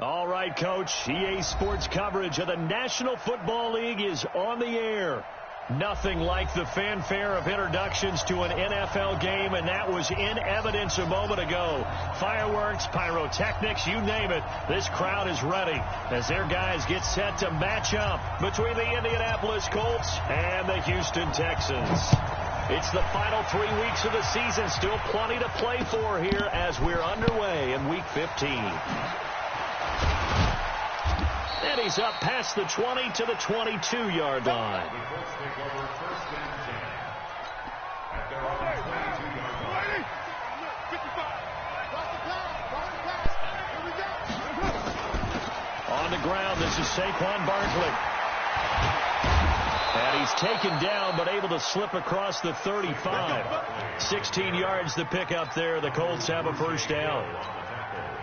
All right, Coach. EA Sports coverage of the National Football League is on the air. Nothing like the fanfare of introductions to an NFL game, and that was in evidence a moment ago. Fireworks, pyrotechnics, you name it. This crowd is ready as their guys get set to match up between the Indianapolis Colts and the Houston Texans. It's the final 3 weeks of the season. Still plenty to play for here as we're underway in Week 15. And he's up past the 20 to the 22-yard line. On the ground, this is Saquon Barkley. And he's taken down, but able to slip across the 35. 16 yards to pick up there. The Colts have a first down.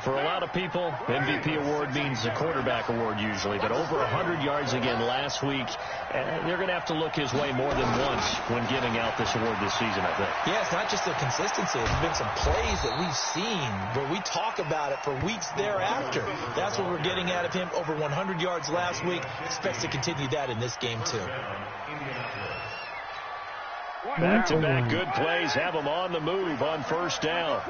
For a lot of people, MVP award means a quarterback award usually, but over 100 yards again last week. They're going to have to look his way more than once when giving out this award this season, I think. Yeah, it's not just the consistency. There's been some plays that we've seen where we talk about it for weeks thereafter. That's what we're getting out of him. Over 100 yards last week. Expects to continue that in this game, too. Back-to-back good plays have him on the move on first down.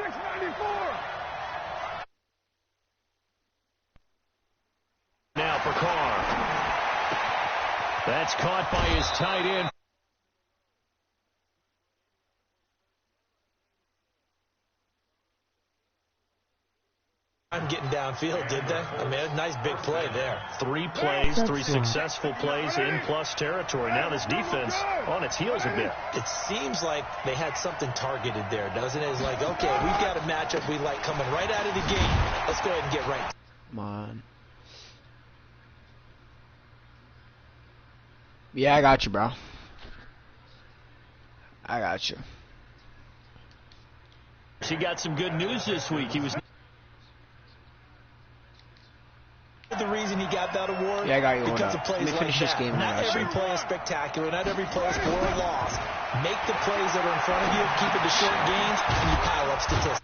Now for Carr. That's caught by his tight end. I'm getting downfield, did they? I mean, a nice big play there. 3 plays, 3 successful plays in plus territory. Now this defense on its heels a bit. It seems like they had something targeted there, doesn't it? It's like, okay, we've got a matchup we like coming right out of the gate. Let's go ahead and get right. Come on. Yeah, I got you, bro. I got you. He got some good news this week. He was the reason he got that award. Yeah, I got you. Because of plays like this game. Not every play is spectacular. Not every play is for a loss. Make the plays that are in front of you. Keep it to short gains, and you pile up statistics.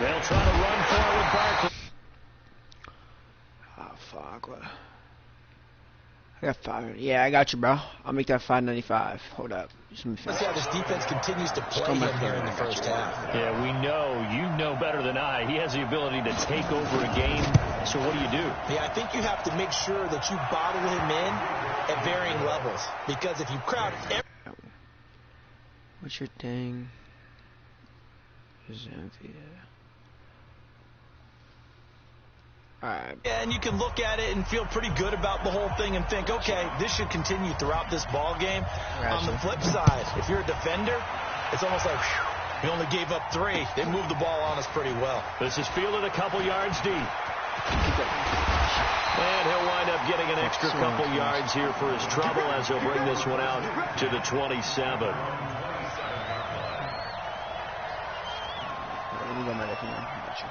They'll try to run forward Barkley. Oh, fuck. What? I got 5. Yeah, I got you, bro. I'll make that 595. Hold up. Let's see how this defense continues to play him here in the first half. Yeah, we know. You know better than I. He has the ability to take over a game. So what do you do? Yeah, I think you have to make sure that you bottle him in at varying levels. Because if you crowd what's your thing? Is empty. Alright. And you can look at it and feel pretty good about the whole thing and think, okay, this should continue throughout this ball game. On the flip side, if you're a defender, it's almost like, whew, we only gave up 3. They moved the ball on us pretty well. This is fielded a couple yards deep. And he'll wind up getting an extra couple yards here for his trouble as he'll bring this one out to the 27. Let me go my left hand. Gotcha.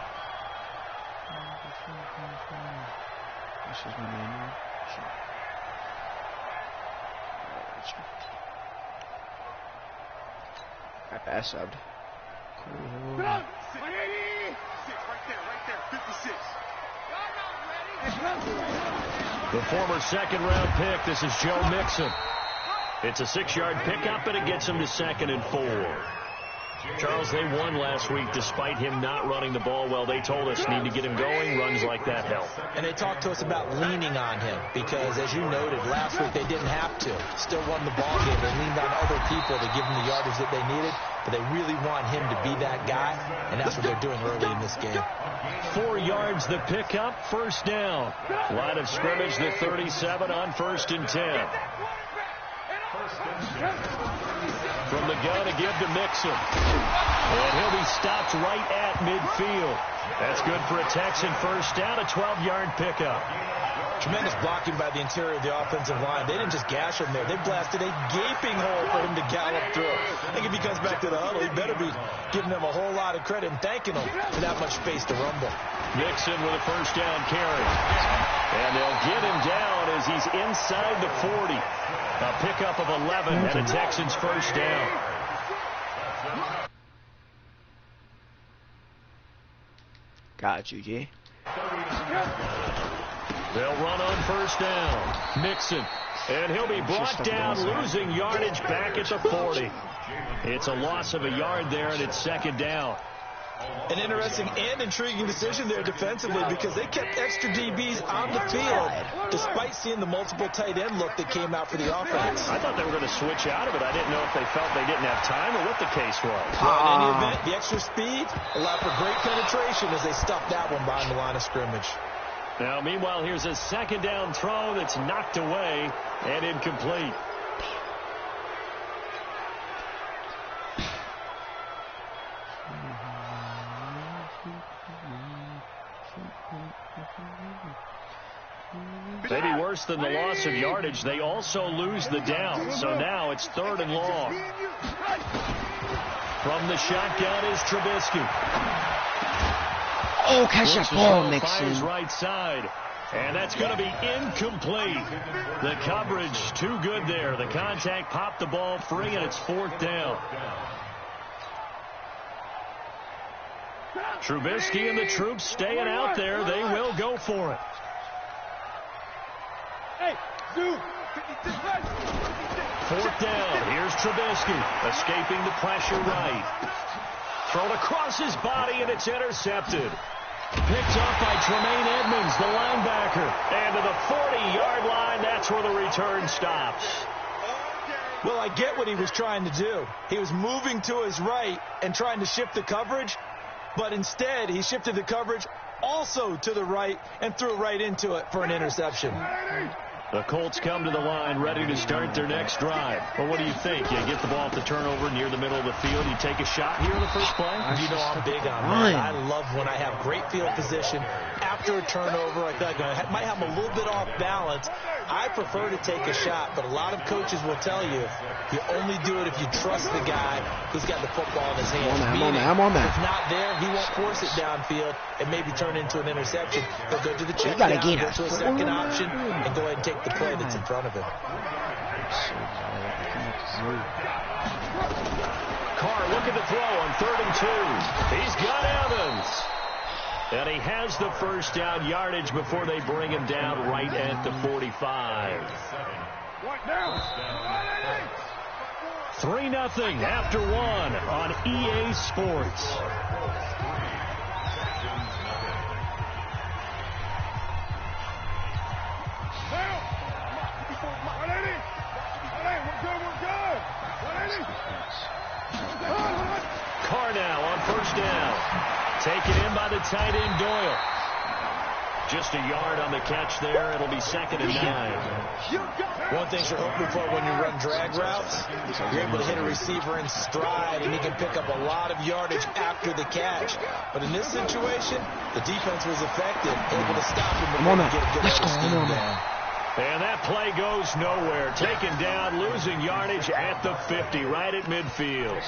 This is my manual. Sure. Gotcha. I subbed. Cool. Right there, 56. The former second-round pick, this is Joe Mixon. It's a 6-yard pickup, and it gets him to 2nd and 4. Charles, they won last week despite him not running the ball well. They told us need to get him going. Runs like that help. And they talked to us about leaning on him because, as you noted, last week they didn't have to. Still won the ball game. They leaned on other people to give them the yardage that they needed, but they really want him to be that guy, and that's what they're doing early in this game. 4 yards the pickup, first down. Line of scrimmage, the 37 on 1st and 10. From the gun to give to Mixon. And he'll be stopped right at midfield. That's good for a Texan first down, a 12-yard pickup. Tremendous blocking by the interior of the offensive line. They didn't just gash him there. They blasted a gaping hole for him to gallop through. I think if he comes back to the huddle, he better be giving them a whole lot of credit and thanking them for that much space to rumble. Mixon with a first down carry. And And they'll get him down as he's inside the 40. A pickup of 11 and a Texans first down. Got you, G. They'll run on first down. Mixon. And he'll be brought down, losing yardage back at the 40. It's a loss of a yard there, and it's second down. An interesting and intriguing decision there defensively because they kept extra DBs on the field despite seeing the multiple tight end look that came out for the offense. I thought they were going to switch out of it. I didn't know if they felt they didn't have time or what the case was. Well, in any event, the extra speed allowed for great penetration as they stuffed that one behind the line of scrimmage. Now, meanwhile, here's a second down throw that's knocked away and incomplete. Maybe worse than the loss of yardage, they also lose the down. So now it's 3rd and long. From the shotgun is Trubisky. Oh, catch that ball, Mixon. Right side. And that's going to be incomplete. The coverage too good there. The contact popped the ball free, and it's 4th down. Trubisky and the troops staying out there. They will go for it. Fourth down. Here's Trubisky escaping the pressure right. Thrown across his body, and it's intercepted. Picked up by Tremaine Edmonds, the linebacker. And to the 40-yard line, that's where the return stops. Well, I get what he was trying to do. He was moving to his right and trying to shift the coverage, but instead he shifted the coverage also to the right and threw right into it for an interception. The Colts come to the line ready to start their next drive. Well, what do you think? You get the ball at the turnover near the middle of the field. You take a shot here in the first play? You know I'm big on that. I love when I have great field position after a turnover. I feel like I might have them a little bit off balance. I prefer to take a shot, but a lot of coaches will tell you you only do it if you trust the guy who's got the football in his hands. I'm on that. If it's not there, he won't force it downfield and maybe turn into an interception. He'll go to the check down, go to a second option, and go ahead and take the play that's in front of him. Carr looking to throw on 3rd and 2. He's got Evans. And he has the first down yardage before they bring him down right at the 45. 3-0 after 1 on EA Sports. Carr now on first down. Taken in by the tight end, Doyle. Just a yard on the catch there. It'll be 2nd and 9. One thing you're hoping for when you run drag routes, you're able to hit a receiver in stride, and he can pick up a lot of yardage after the catch. But in this situation, the defense was effective, able to stop him and get a good scheme down. And that play goes nowhere. Taken down, losing yardage at the 50, right at midfield.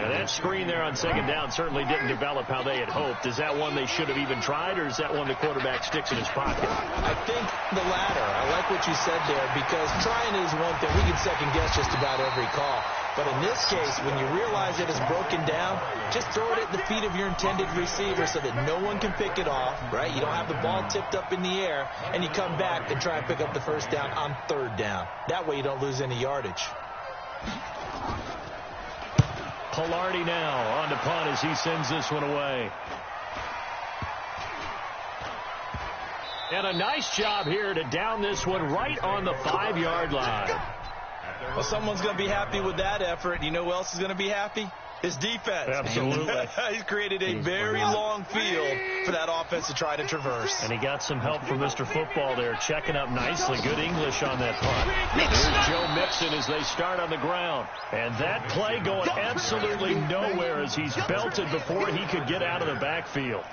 And that screen there on 2nd down certainly didn't develop how they had hoped. Is that one they should have even tried, or is that one the quarterback sticks in his pocket? I think the latter. I like what you said there, because trying is one thing. We can second-guess just about every call. But in this case, when you realize it is broken down, just throw it at the feet of your intended receiver so that no one can pick it off, right? You don't have the ball tipped up in the air, and you come back and try and pick up the first down on 3rd down. That way you don't lose any yardage. Pilardi now on to punt as he sends this one away. And a nice job here to down this one right on the 5-yard line. Well, someone's going to be happy with that effort. You know who else is going to be happy? His defense. Absolutely. He's created a very long field for that offense to try to traverse. And he got some help from Mr. Football there, checking up nicely. Good English on that punt. Here's Joe Mixon as they start on the ground. And that play going absolutely nowhere as he's belted before he could get out of the backfield.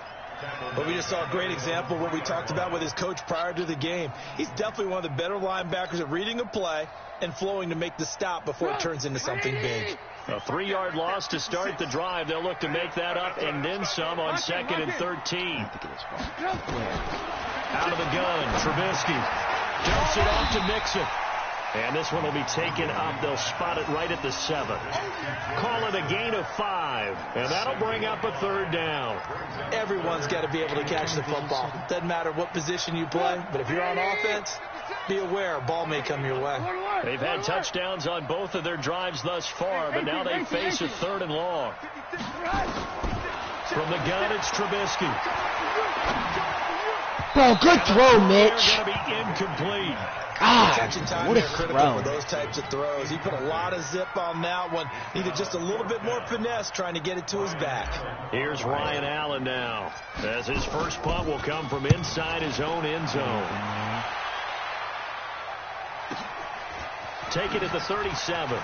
But we just saw a great example of what we talked about with his coach prior to the game. He's definitely one of the better linebackers at reading a play and flowing to make the stop before it turns into something big. A 3-yard loss to start the drive. They'll look to make that up and then some on 2nd and 13. Out of the gun, Trubisky dumps it off to Mixon. And this one will be taken up. They'll spot it right at the 7. Call it a gain of 5. And that'll bring up a 3rd down. Everyone's got to be able to catch the football. Doesn't matter what position you play, but if you're on offense, be aware a ball may come your way. They've had touchdowns on both of their drives thus far, but now they face a 3rd and long. From the gun, it's Trubisky. Bro, good throw, Mitch. They're going to be incomplete. God, Catching time what a critical throw. for those types of throws. He put a lot of zip on that one. Needed just a little bit more finesse trying to get it to his back. Here's Ryan Allen now, as his first punt will come from inside his own end zone. Take it at the 37.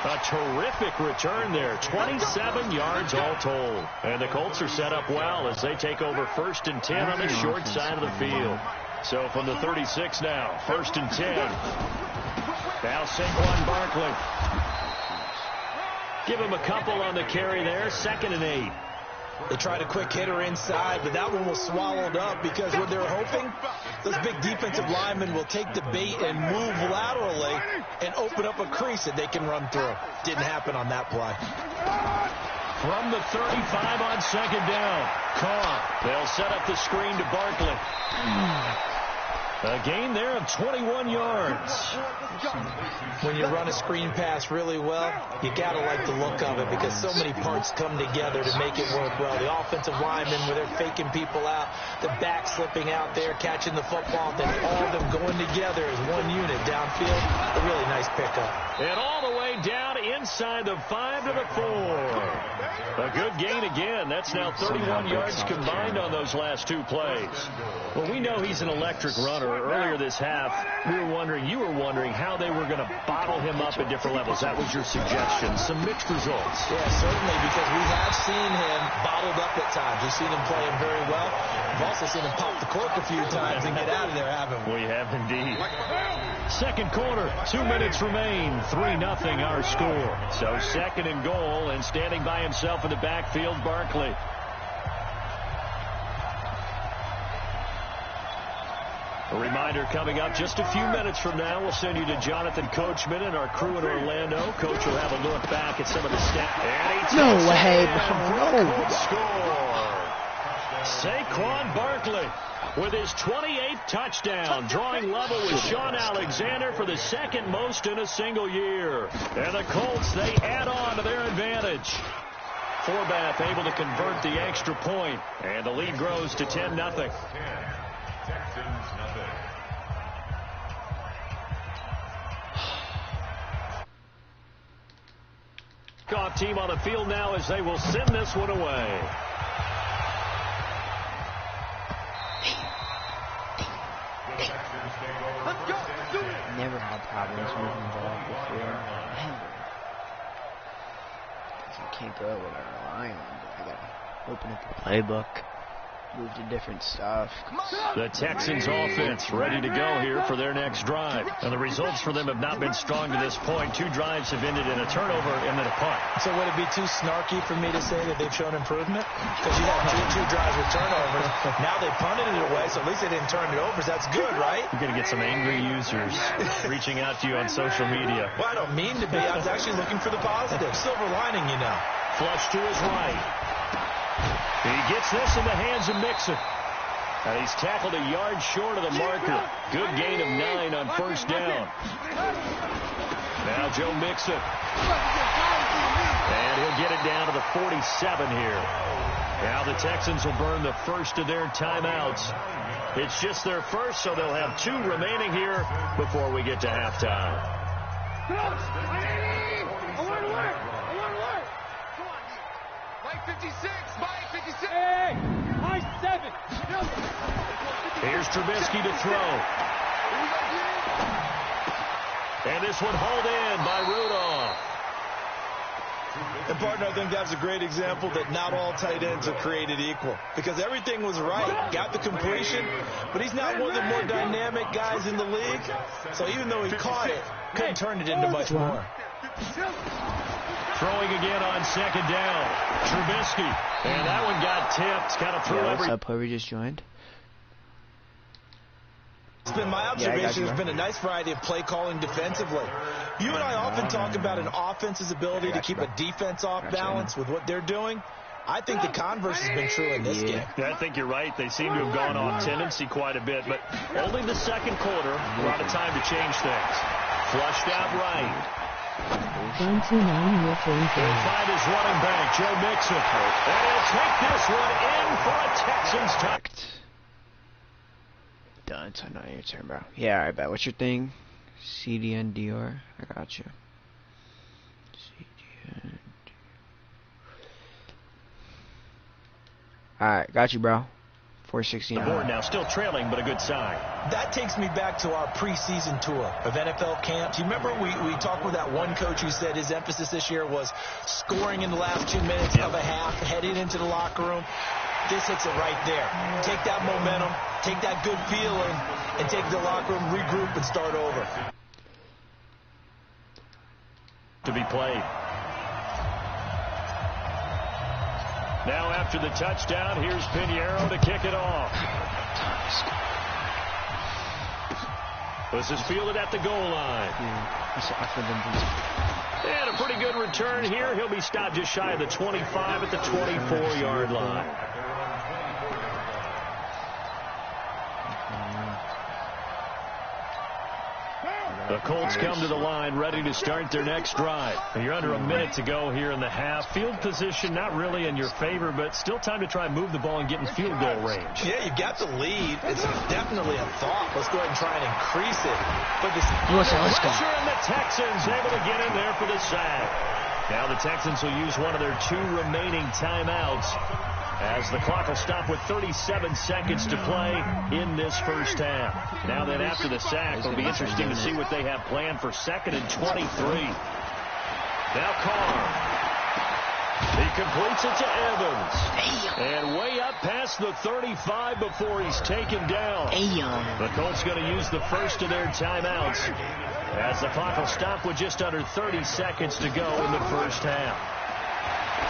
A terrific return there. 27 yards all told. And the Colts are set up well as they take over 1st and 10 on the short side of the field. So from the 36 now, 1st and 10. Now Saquon Barkley. Give him a couple on the carry there. 2nd and 8. They tried a quick hitter inside, but that one was swallowed up because what they're hoping, those big defensive linemen will take the bait and move laterally and open up a crease that they can run through. Didn't happen on that play. From the 35 on 2nd down. Caught. They'll set up the screen to Barkley. A gain there of 21 yards. When you run a screen pass really well, you got to like the look of it because so many parts come together to make it work well. The offensive linemen, where they're faking people out, the back slipping out there, catching the football, then all of them going together as one unit downfield. A really nice pickup. And all the way down inside the 5 to the 4. A good gain again. That's now 31 yards combined on those last 2 plays. Well, we know he's an electric runner. Earlier this half, you were wondering how they were going to bottle him up at different levels. That was your suggestion. Some mixed results. Yeah, certainly, because we have seen him bottled up at times. We've seen him play him very well. We've also seen him pop the cork a few times and get out of there, haven't we? We have indeed. 2nd quarter, 2 minutes remain. 3-0 our score. So 2nd and goal, and standing by himself in the backfield, Barkley. A reminder coming up just a few minutes from now. We'll send you to Jonathan Coachman and our crew in Orlando. Coach will have a look back at some of the stats. No way, bro. No. Score. Saquon Barkley with his 28th touchdown, drawing level with Sean Alexander for the 2nd most in a single year. And the Colts, they add on to their advantage. Forbath able to convert the extra point, and the lead grows to 10-0. Off team on the field now as they will send this one away. Never had problems moving the ball before. Never. Because I can't go with our line on, but I gotta open up the playbook, move to different stuff. The Texans offense ready to go here for their next drive. And the results for them have not been strong to this point. 2 drives have ended in a turnover and then a punt. So would it be too snarky for me to say that they've shown improvement? Because you had two drives with turnovers. Now they punted it away, so at least they didn't turn it over. So that's good, right? You're going to get some angry users reaching out to you on social media. Well, I don't mean to be. I was actually looking for the positive. Silver lining, you know. Flush to his right. He gets this in the hands of Mixon. And he's tackled a yard short of the marker. Good gain of 9 on 1st down. Now Joe Mixon. And he'll get it down to the 47 here. Now the Texans will burn the first of their timeouts. It's just their first, so they'll have 2 remaining here before we get to halftime. Mike 56, Mike 56. Hey, Mike 7. Here's Trubisky to throw. And this one hauled in by Rudolph. And, partner, I think that's a great example that not all tight ends are created equal. Because everything was right. Got the completion, but he's not one of the more dynamic guys in the league. So even though he caught it, couldn't turn it into much more. throwing again on second down. Trubisky. And that one got tipped. Got to throw What's up, whoever just joined? It's been my observation. There's been a nice variety of play calling defensively. You and I often talk about an offense's ability to keep a defense off balance with what they're doing. I think the converse has been true in this game. I think you're right. They seem to have gone off tendency quite a bit, but only the second quarter, a lot of time to change things. Flushed out right. He'll find his running back, Joe Mixon. And he'll take this one in for a Texans touchdown. Done. So now your turn, bro. Yeah, I bet. What's your thing? CDN Dior. I got you. CDN. Alright, got you, bro. 469. The board now still trailing, but a good sign. That takes me back to our preseason tour of NFL camps. You remember we talked with that one coach who said his emphasis this year was scoring in the last 2 minutes of a half, heading into the locker room. This hits it right there. Take that momentum, take that good feeling, and take the locker room, regroup, and start over. To be played. Now after the touchdown, here's Pinheiro to kick it off. This is fielded at the goal line. And a pretty good return here. He'll be stopped just shy of the 25 at the 24-yard line. The Colts come to the line ready to start their next drive. You're under a minute to go here in the half. Field position not really in your favor, but still time to try and move the ball and get in field goal range. Yeah, you got the lead. It's definitely a thought. Let's go ahead and try and increase it. But this pressure, and the Texans able to get in there for the sack. Now the Texans will use one of their 2 remaining timeouts as the clock will stop with 37 seconds to play in this first half. Now then, after the sack, it'll be interesting to see what they have planned for 2nd and 23. Now Carr. He completes it to Evans. And way up past the 35 before he's taken down. The Colts going to use the first of their timeouts as the clock will stop with just under 30 seconds to go in the first half.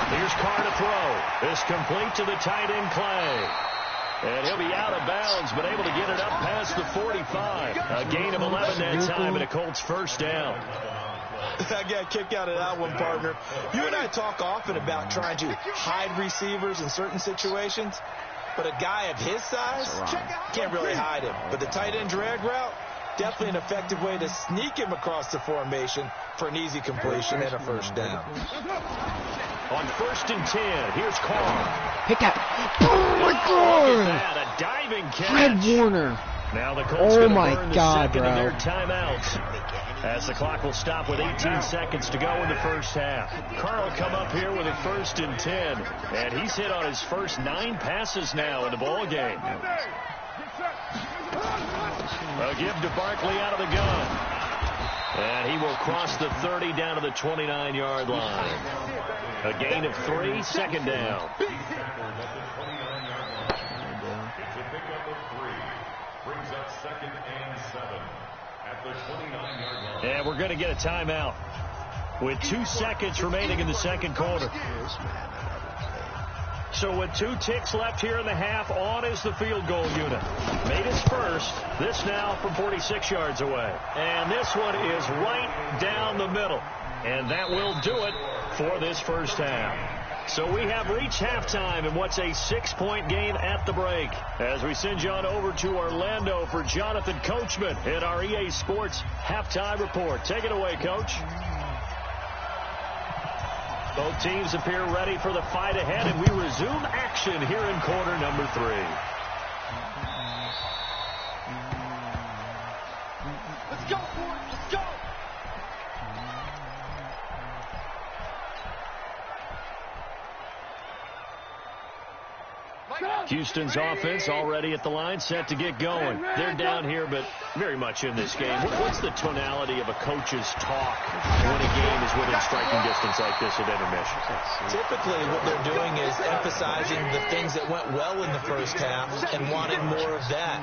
Here's Carr to throw. This complete to the tight end Clay. And he'll be out of bounds, but able to get it up past the 45. A gain of 11 that time and a Colts first down. I got a kick out of that one, partner. You and I talk often about trying to hide receivers in certain situations, but a guy of his size can't really hide him. But the tight end drag route, definitely an effective way to sneak him across the formation for an easy completion and a first down. On 1st and 10, here's Carr. Pick that. Oh, my God. A diving catch. Fred Warner. Now the Colts burn the second bro. of their timeouts as the clock will stop with 18 seconds to go in the first half. Carr will come up here with a 1st and 10, and he's hit on his first 9 passes now in the ball game. A give to Barkley out of the gun. And he will cross the 30 down to the 29-yard line. A gain of 3, 2nd down. And we're going to get a timeout with 2 seconds remaining in the second quarter. So with 2 ticks left here in the half, on is the field goal unit. Made his first. This now from 46 yards away. And this one is right down the middle. And that will do it for this first half. So we have reached halftime in what's a 6-point game at the break. As we send you on over to Orlando for Jonathan Coachman in our EA Sports Halftime Report. Take it away, Coach. Both teams appear ready for the fight ahead, and we resume action here in quarter number 3. Let's go, boys. Let's go. Houston's offense already at the line, set to get going. They're down here, but very much in this game. What's the tonality of a coach's talk when a game is within striking distance like this at intermission? Typically, what they're doing is emphasizing the things that went well in the first half and wanting more of that.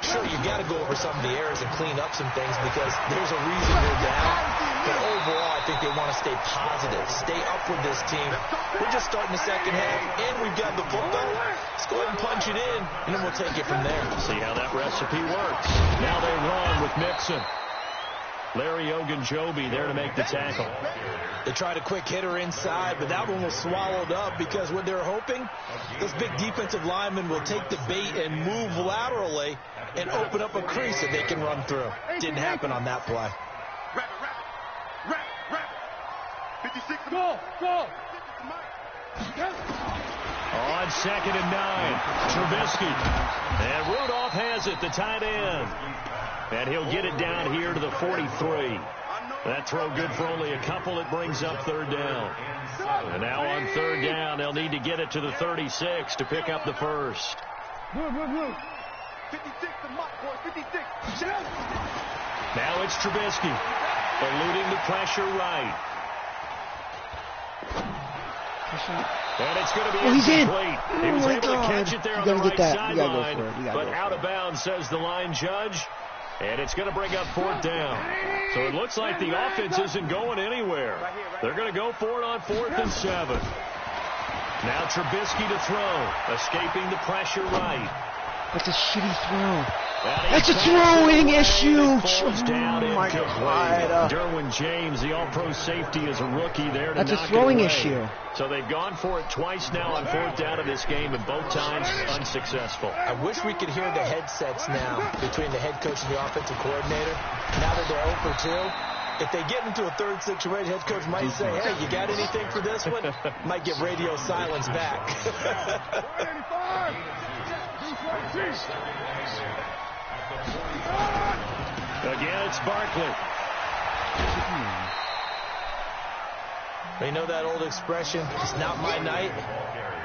Sure, you've got to go over some of the errors and clean up some things because there's a reason they're down. But overall, I think they want to stay positive, stay up with this team. We're just starting the second half, and we've got the football. Let's go ahead and punch it in, and then we'll take it from there. See how that recipe works. Now they run with Mixon. Larry Ogunjobi there to make the tackle. They tried a quick hitter inside, but that one was swallowed up because what they're hoping, those big defensive linemen will take the bait and move laterally and open up a crease that they can run through. Didn't happen on that play. Wrap. 56. Go. On 2nd and 9, Trubisky. And Rudolph has it, the tight end. And he'll get it down here to the 43. That throw good for only a couple. It brings up 3rd down. And now on 3rd down, they'll need to get it to the 36 to pick up the first. 56 to Mike, boys. 56. Now it's Trubisky. Eluding the pressure right. And it's going to be incomplete. He was able to catch it there on the right sideline, but out of bounds, says the line judge. And it's going to bring up 4th down. So it looks like the offense isn't going anywhere. They're going to go for it on 4th and 7. Now Trubisky to throw, escaping the pressure right. That's a shitty throw. That's a throwing issue. Down oh, my God. Derwin James, the all-pro safety, is a rookie there to That's knock a throwing it away. issue. So they've gone for it twice now on 4th down in this game, and both times unsuccessful. I wish we could hear the headsets now between the head coach and the offensive coordinator. Now that they're 0 for 2, if they get into a 3rd situation, head coach might say, hey, you got anything for this one? Might get radio silence back. Again, it's Barkley. You know that old expression, it's not my night?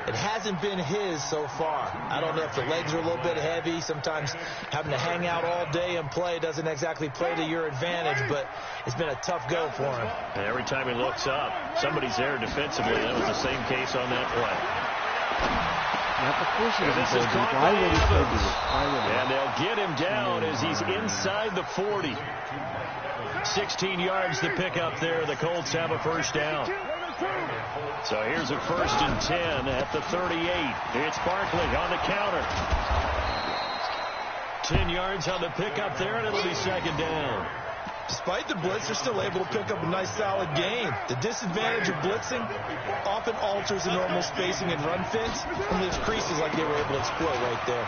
It hasn't been his so far. I don't know if the legs are a little bit heavy. Sometimes having to hang out all day and play doesn't exactly play to your advantage, but it's been a tough go for him. And every time he looks up, somebody's there defensively. That was the same case on that play. Not the first one. This is caught by Evans. And they'll get him down as he's inside the 40. 16 yards to pick up there. The Colts have a 1st down. So here's a 1st and 10 at the 38. It's Barkley on the counter. 10 yards on the pickup there, and it'll be 2nd down. Despite the blitz, they're still able to pick up a nice, solid gain. The disadvantage of blitzing often alters the normal spacing and run fits and leaves creases like they were able to exploit right there.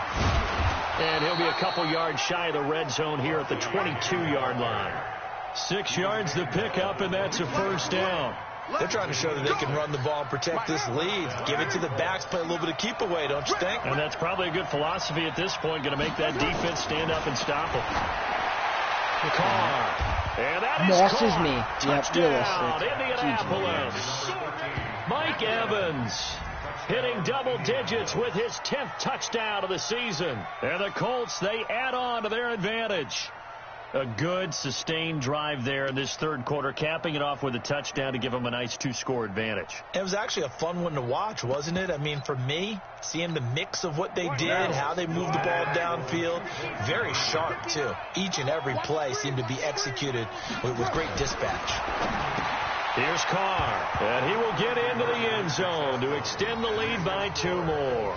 And he'll be a couple yards shy of the red zone here at the 22-yard line. 6 yards to pick up, and that's a 1st down. They're trying to show that they can run the ball and protect this lead. Give it to the backs, play a little bit of keep away, don't you think? And that's probably a good philosophy at this point, going to make that defense stand up and stop them. Carr. And that Mosses Carr. Me. Touchdown, Indianapolis. Mike Evans hitting double digits with his 10th touchdown of the season. And the Colts, they add on to their advantage. A good, sustained drive there in this 3rd quarter, capping it off with a touchdown to give them a nice 2-score advantage. It was actually a fun one to watch, wasn't it? I mean, for me, seeing the mix of what they did, how they moved the ball downfield, very sharp, too. Each and every play seemed to be executed with great dispatch. Here's Carr, and he will get into the end zone to extend the lead by 2 more.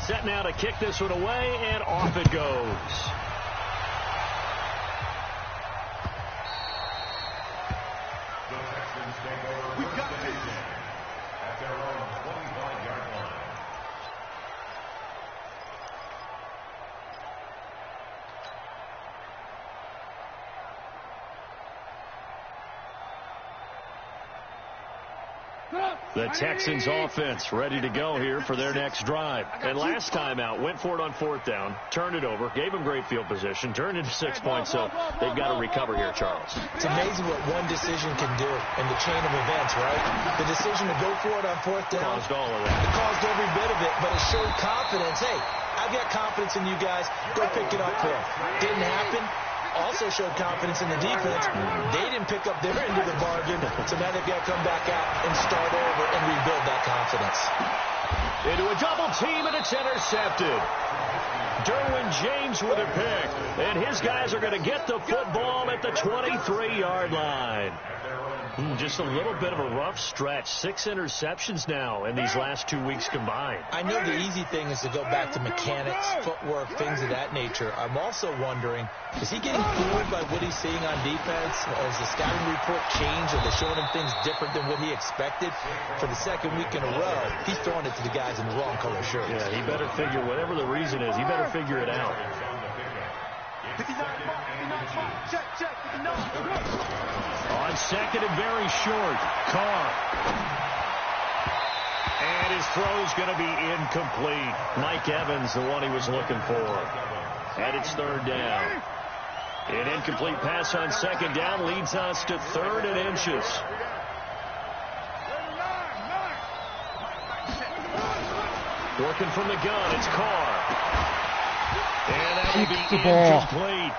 Set now to kick this one away, and off it goes. We've got this at their own 25-yard line. The Texans offense ready to go here for their next drive. And last time out, went for it on 4th down, turned it over, gave them great field position, turned into 6 points, so they've got to recover here, Charles. It's amazing what one decision can do in the chain of events, right? The decision to go for it on 4th down. Caused all of that. It caused every bit of it, but it showed confidence. Hey, I've got confidence in you guys. Go pick it up for them. Didn't happen. Also showed confidence in the defense. They didn't pick up their end of the bargain, so now they've got to come back out and start over and rebuild that confidence. into a double team, and it's intercepted. Derwin James with a pick, and his guys are going to get the football at the 23-yard line. Just a little bit of a rough stretch. 6 interceptions now in these last 2 weeks combined. I know the easy thing is to go back to mechanics, footwork, things of that nature. I'm also wondering, is he getting fooled by what he's seeing on defense? Has the scouting report changed? Are they showing him things different than what he expected? For the second week in a row, he's throwing it to the guys in the wrong color shirts. Yeah, he better figure, whatever the reason is, he better figure it out. On second and very short, Carr. And his throw's going to be incomplete. Mike Evans, the one he was looking for. And it's third down. An incomplete pass on second down leads us to 3rd and inches. Working from the gun, it's Carr. And that will be incomplete.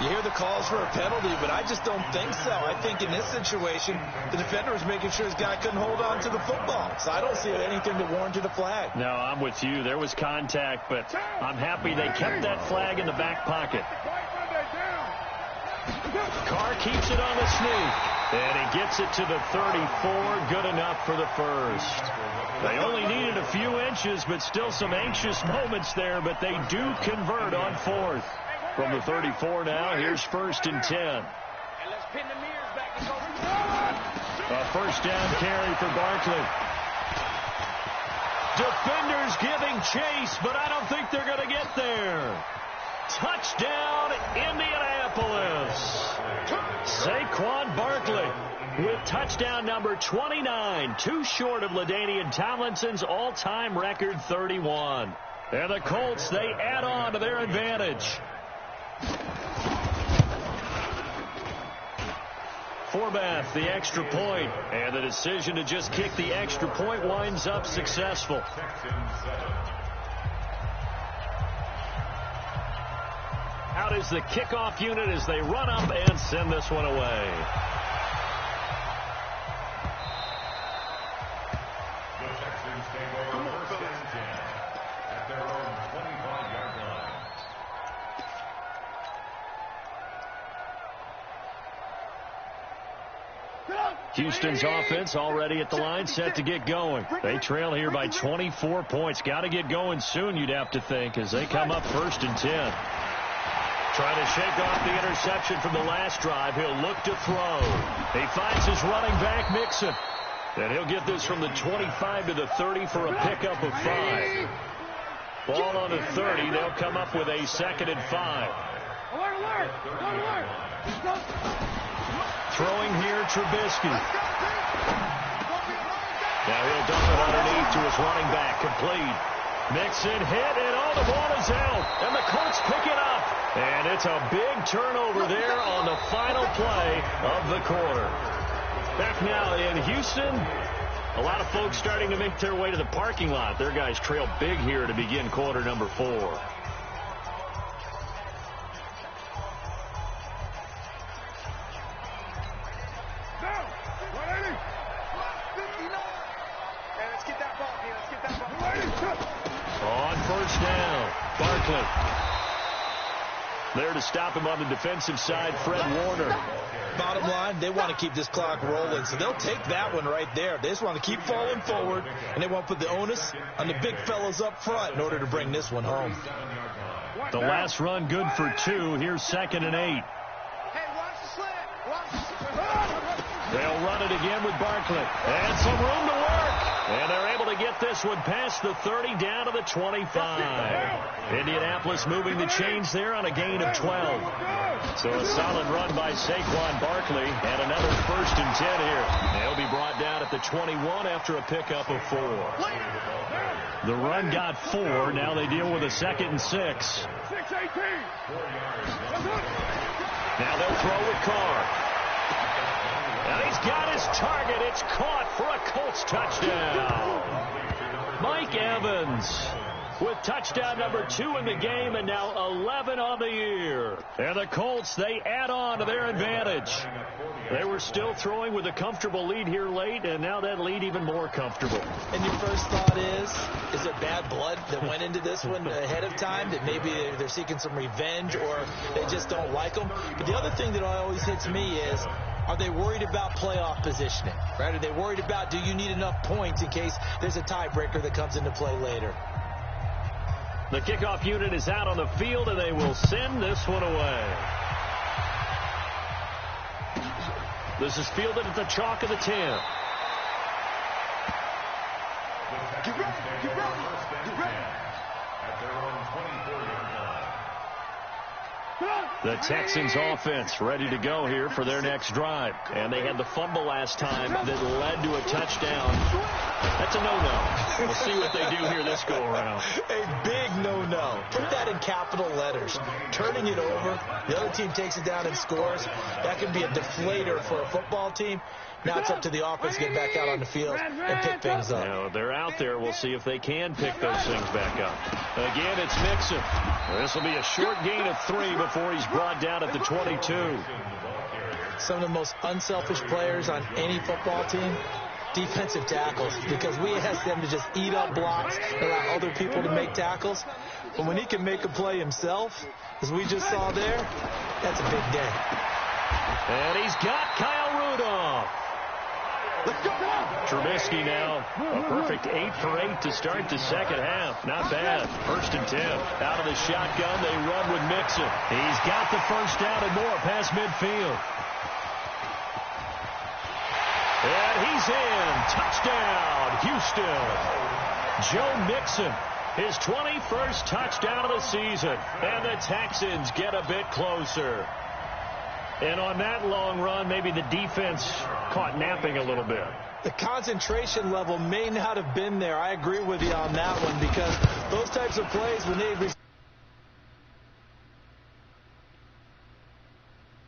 You hear the calls for a penalty, but I just don't think so. I think in this situation, the defender was making sure his guy couldn't hold on to the football. So I don't see anything that warranted a flag. No, I'm with you. There was contact, but I'm happy they kept that flag in the back pocket. Carr keeps it on the sneak, and he gets it to the 34. Good enough for the first. They only needed a few inches, but still some anxious moments there, but they do convert on 4th. From the 34 now, here's 1st and 10. A first down carry for Barkley. Defenders giving chase, but I don't think they're going to get there. Touchdown, Indianapolis. Saquon Barkley with touchdown number 29, too short of LaDainian Tomlinson's all-time record 31. And the Colts, they add on to their advantage. Forbath, the extra point, and the decision to just kick the extra point winds up successful. Out is the kickoff unit as they run up and send this one away. The Texans take over 1st and 10 at their own 25-yard line. Houston's offense already at the line, set to get going. They trail here by 24 points. Got to get going soon, you'd have to think, as they come up 1st and 10. Trying to shake off the interception from the last drive. He'll look to throw. He finds his running back, Mixon. And he'll get this from the 25 to the 30 for a pickup of 5. Ball on the 30. They'll come up with a 2nd and 5. Throwing here, Trubisky. Now he'll dump it underneath to his running back. Complete. Mixon hit, and the ball is out. And the Colts pick it up. And it's a big turnover there on the final play of the quarter. Back now in Houston. A lot of folks starting to make their way to the parking lot. Their guys trail big here to begin quarter number 4. On first down, Barkley. There to stop him on the defensive side, Fred Warner. Bottom line, they want to keep this clock rolling, so they'll take that one right there. They just want to keep falling forward, and they want to put the onus on the big fellas up front in order to bring this one home. The last run good for 2. Here's 2nd and 8. They'll run it again with Barkley. And some room to work. And they're able to get this one past the 30 down to the 25. Indianapolis moving the chains there on a gain of 12. So a solid run by Saquon Barkley. And another 1st and 10 here. They'll be brought down at the 21 after a pickup of 4. The run got 4. Now they deal with a 2nd and 6. Now they'll throw with Carr. And he's got his target. It's caught for a Colts touchdown. Mike Evans with touchdown number 2 in the game, and now 11 on the year. And the Colts, they add on to their advantage. They were still throwing with a comfortable lead here late, and now that lead even more comfortable. And your first thought is it bad blood that went into this one ahead of time, that maybe they're seeking some revenge or they just don't like them? But the other thing that always hits me is, are they worried about playoff positioning? Right? Are they worried about, do you need enough points in case there's a tiebreaker that comes into play later? The kickoff unit is out on the field, and they will send this one away. This is fielded at the chalk of the 10. Get ready, get ready, get ready. At their own 24-yard line. The Texans offense ready to go here for their next drive. And they had the fumble last time that led to a touchdown. That's a no-no. We'll see what they do here this go-around. A big no-no. Put that in capital letters. Turning it over, the other team takes it down and scores. That can be a deflator for a football team. Now it's up to the offense to get back out on the field and pick things up. Now, they're out there. We'll see if they can pick those things back up. Again, it's Mixon. This will be a short gain of 3 before he's brought down at the 22. Some of the most unselfish players on any football team, defensive tackles, because we ask them to just eat up blocks and allow other people to make tackles. But when he can make a play himself, as we just saw there, that's a big day. And he's got Kyle Rudolph. Trubisky now, a perfect 8 for 8 to start the second half. Not bad. 1st and 10. Out of the shotgun, they run with Mixon. He's got the first down and more past midfield. And he's in. Touchdown, Houston. Joe Mixon, his 21st touchdown of the season. And the Texans get a bit closer. And on that long run, maybe the defense caught napping a little bit. The concentration level may not have been there. I agree with you on that one, because those types of plays, when they